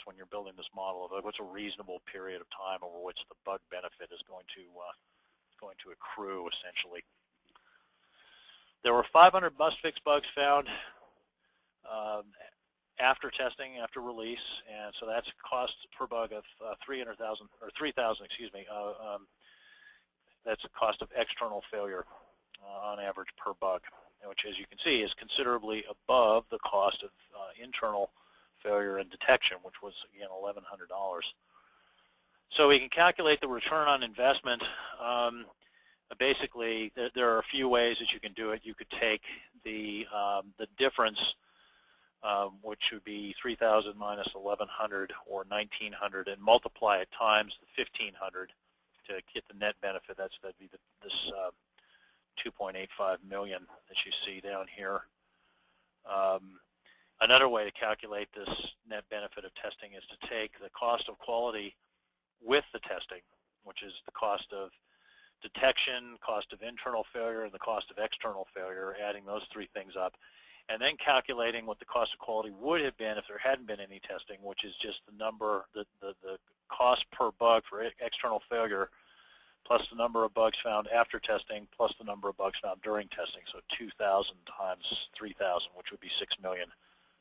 this when you're building this model of what's a reasonable period of time over which the bug benefit is going to accrue, essentially. There were 500 must-fix bugs found after testing, after release, and so that's cost per bug of 300,000 or 3,000, excuse me. That's the cost of external failure on average per bug, which, as you can see, is considerably above the cost of internal failure and detection, which was, again, $1,100. So we can calculate the return on investment. Basically, there are a few ways that you can do it. You could take the difference, which would be 3,000 minus 1,100 or 1,900, and multiply it times the 1,500 to get the net benefit. That'd be this 2.85 million that you see down here. Another way to calculate this net benefit of testing is to take the cost of quality with the testing, which is the cost of detection, cost of internal failure, and the cost of external failure, adding those three things up, and then calculating what the cost of quality would have been if there hadn't been any testing, which is just the number, the cost per bug for external failure, plus the number of bugs found after testing, plus the number of bugs found during testing. So 2,000 times 3,000, which would be 6 million.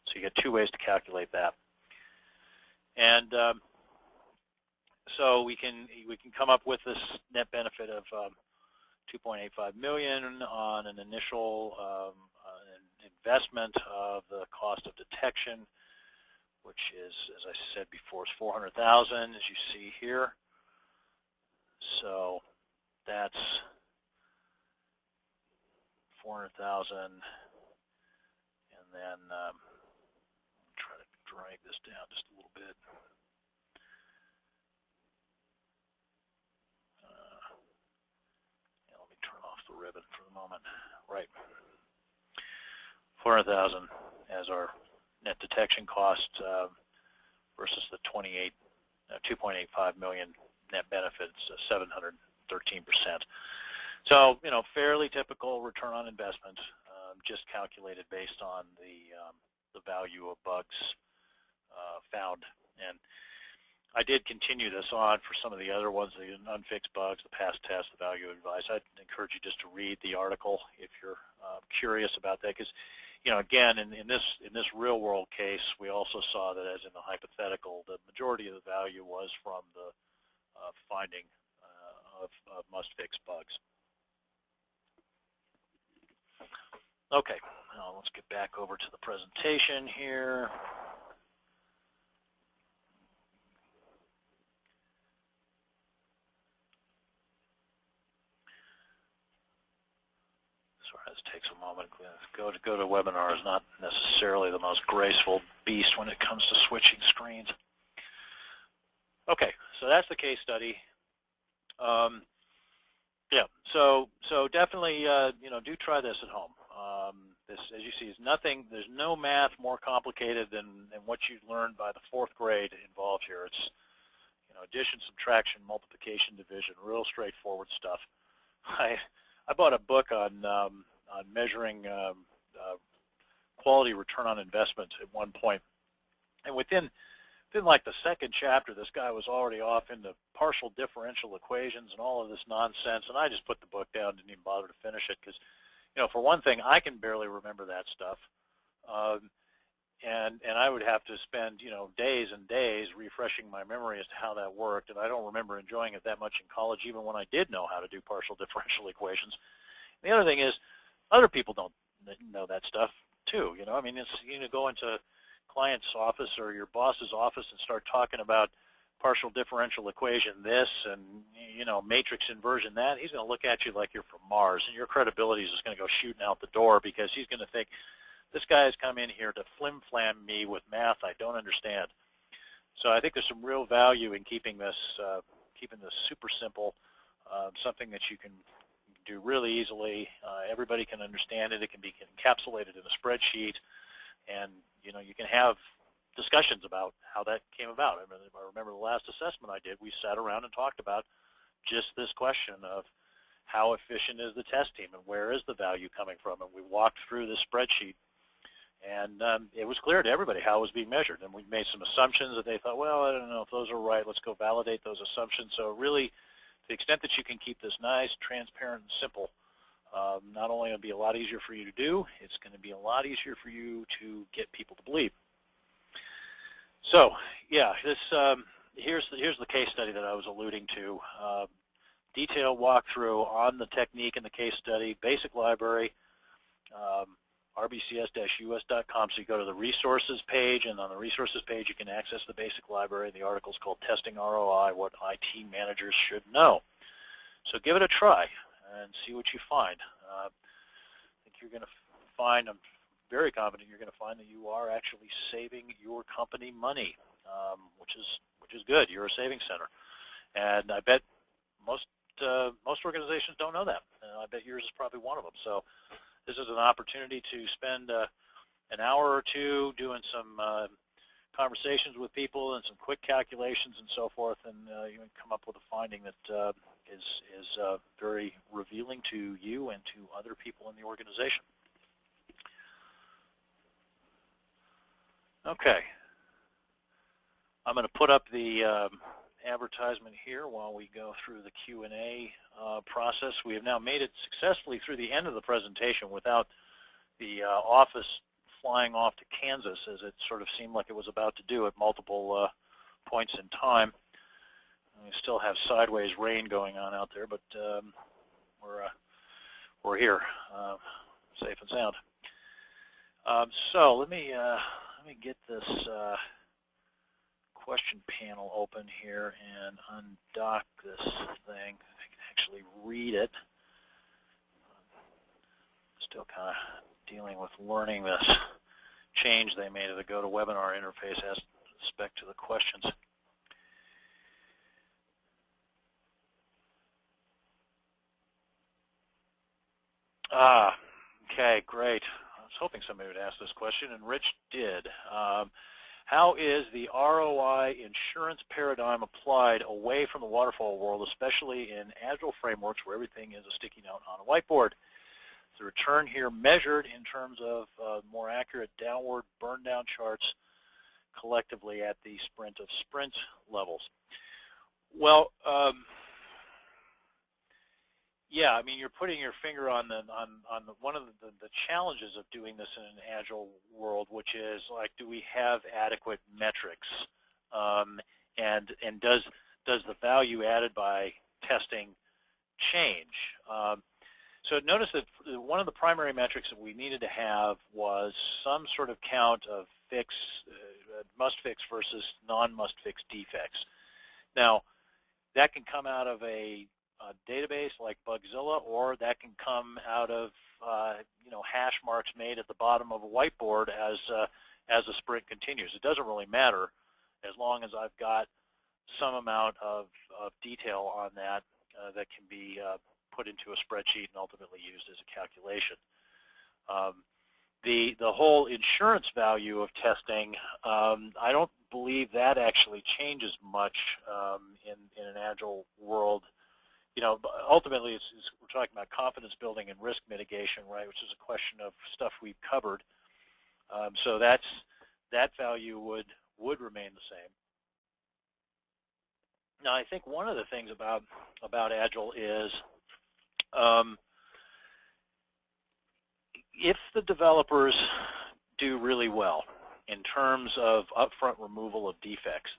So you get two ways to calculate that. And so we can come up with this net benefit of 2.85 million on an initial investment of the cost of detection, which is, as I said before, is 400,000, as you see here. So that's 400,000, and then try to drag this down just a little bit. Let me turn off the ribbon for the moment. Right. 400,000 as our net detection cost versus the 2.85 million net benefits, 713%. So, fairly typical return on investment, just calculated based on the value of bugs found. And I did continue this on for some of the other ones, the unfixed bugs, the past tests, the value of advice. I'd encourage you just to read the article if you're curious about that, because, again, in this real world case, we also saw that, as in the hypothetical, the majority of the value was from the finding of must-fix bugs. Okay, now let's get back over to the presentation here. Sorry, this takes a moment. Go to webinar is not necessarily the most graceful beast when it comes to switching screens. Okay, so that's the case study. Yeah, so definitely, do try this at home. This, as you see, is nothing. There's no math more complicated than what you learned by the 4th grade involved here. It's, addition, subtraction, multiplication, division, real straightforward stuff. I bought a book on measuring quality return on investment at one point, and within like the 2nd chapter, this guy was already off into partial differential equations and all of this nonsense, and I just put the book down, didn't even bother to finish it, because, for one thing, I can barely remember that stuff, and I would have to spend, days and days refreshing my memory as to how that worked, and I don't remember enjoying it that much in college, even when I did know how to do partial differential equations. And the other thing is, other people don't know that stuff too. I mean, it's, go into client's office or your boss's office and start talking about partial differential equation this and, matrix inversion that, he's going to look at you like you're from Mars, and your credibility is just going to go shooting out the door, because he's going to think, this guy has come in here to flim-flam me with math I don't understand. So I think there's some real value in keeping this super simple, something that you can do really easily. Everybody can understand it. It can be encapsulated in a spreadsheet, and you can have discussions about how that came about. I remember the last assessment I did, we sat around and talked about just this question of how efficient is the test team and where is the value coming from, and we walked through the spreadsheet, And it was clear to everybody how it was being measured. And we made some assumptions that they thought, well, I don't know if those are right. Let's go validate those assumptions. So really, to the extent that you can keep this nice, transparent, and simple, not only will it be a lot easier for you to do, it's going to be a lot easier for you to get people to believe. So, yeah, this here's the case study that I was alluding to. Detailed walkthrough on the technique in the case study, basic library, rbcs-us.com. So you go to the resources page, and on the resources page you can access the basic library. The article is called Testing ROI, What IT Managers Should Know. So give it a try and see what you find. I think you're going to find, I'm very confident you're going to find that you are actually saving your company money, which is good. You're a savings center. And I bet most organizations don't know that. And I bet yours is probably one of them. So this is an opportunity to spend an hour or two doing some conversations with people and some quick calculations and so forth, and you can come up with a finding that is very revealing to you and to other people in the organization. Okay. I'm going to put up the advertisement here while we go through the Q&A process. We have now made it successfully through the end of the presentation without the office flying off to Kansas, as it sort of seemed like it was about to do at multiple points in time. We still have sideways rain going on out there, but we're here, safe and sound. So let me get this question panel open here and undock this thing. I can actually read it. Still kind of dealing with learning this change they made to the GoToWebinar interface as respect to the questions. Okay, great. I was hoping somebody would ask this question, and Rich did. How is the ROI insurance paradigm applied away from the waterfall world, especially in agile frameworks where everything is a sticky note on a whiteboard? The return here measured in terms of more accurate downward burn down charts collectively at the sprint of sprint levels. Well, yeah, I mean, you're putting your finger on one of the challenges of doing this in an agile world, which is like, do we have adequate metrics, and does the value added by testing change? So notice that one of the primary metrics that we needed to have was some sort of count of must-fix versus non-must-fix defects. Now, that can come out of a database like Bugzilla, or that can come out of hash marks made at the bottom of a whiteboard as the sprint continues. It doesn't really matter as long as I've got some amount of detail on that that can be put into a spreadsheet and ultimately used as a calculation. The whole insurance value of testing, I don't believe that actually changes much in an agile world. Ultimately, we're talking about confidence building and risk mitigation, right, which is a question of stuff we've covered. So that value would remain the same. Now, I think one of the things about Agile is if the developers do really well in terms of upfront removal of defects,